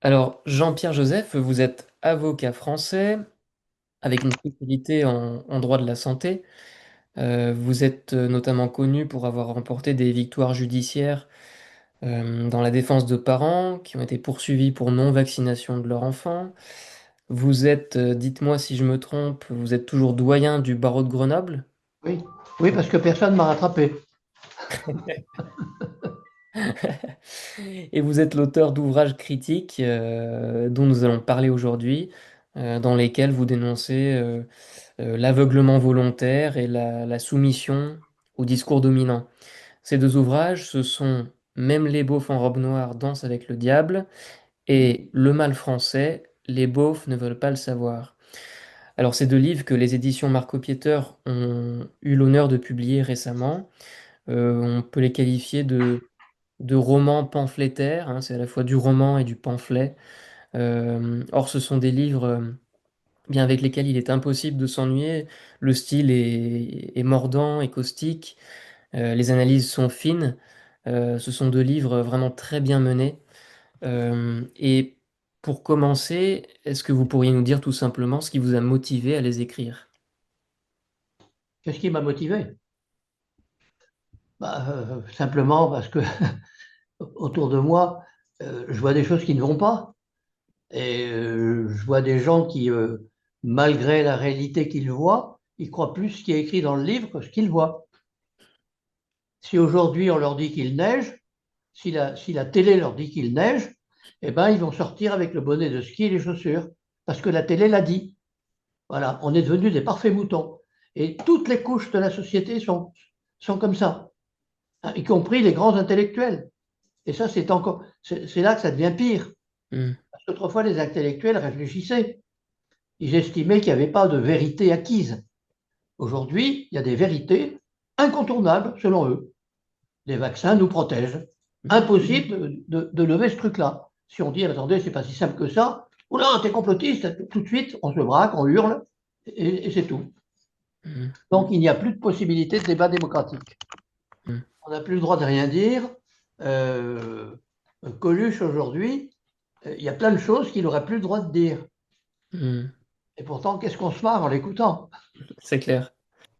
Alors, Jean-Pierre Joseph, vous êtes avocat français avec une spécialité en droit de la santé. Vous êtes notamment connu pour avoir remporté des victoires judiciaires dans la défense de parents qui ont été poursuivis pour non-vaccination de leur enfant. Vous êtes, dites-moi si je me trompe, vous êtes toujours doyen du barreau de Grenoble. Oui, oui, parce que personne ne m'a rattrapé. Et vous êtes l'auteur d'ouvrages critiques dont nous allons parler aujourd'hui, dans lesquels vous dénoncez l'aveuglement volontaire et la soumission au discours dominant. Ces deux ouvrages, ce sont Même les beaufs en robe noire dansent avec le diable et Le mal français, les beaufs ne veulent pas le savoir. Alors, ces deux livres que les éditions Marcopiéteur ont eu l'honneur de publier récemment, on peut les qualifier de romans pamphlétaires, hein, c'est à la fois du roman et du pamphlet. Or, ce sont des livres bien avec lesquels il est impossible de s'ennuyer. Le style est mordant et caustique, les analyses sont fines. Ce sont deux livres vraiment très bien menés. Et pour commencer, est-ce que vous pourriez nous dire tout simplement ce qui vous a motivé à les écrire? Qu'est-ce qui m'a motivé? Simplement parce que autour de moi, je vois des choses qui ne vont pas. Et je vois des gens qui, malgré la réalité qu'ils voient, ils croient plus ce qui est écrit dans le livre que ce qu'ils voient. Si aujourd'hui on leur dit qu'il neige, si la télé leur dit qu'il neige, eh ben, ils vont sortir avec le bonnet de ski et les chaussures, parce que la télé l'a dit. Voilà, on est devenus des parfaits moutons. Et toutes les couches de la société sont comme ça, hein, y compris les grands intellectuels. Et ça, c'est là que ça devient pire. Hmm, Parce qu'autrefois, les intellectuels réfléchissaient. Ils estimaient qu'il n'y avait pas de vérité acquise. Aujourd'hui, il y a des vérités incontournables, selon eux. Les vaccins nous protègent. Impossible de lever ce truc-là. Si on dit, attendez, c'est pas si simple que ça, oula, t'es complotiste, tout de suite, on se braque, on hurle, et c'est tout. hmm, Donc, il n'y a plus de possibilité de débat démocratique. hmm, On n'a plus le droit de rien dire. Euh, Coluche, aujourd'hui, il y a plein de choses qu'il n'aurait plus le droit de dire. hmm. Et pourtant, qu'est-ce qu'on se marre en l'écoutant? C'est clair.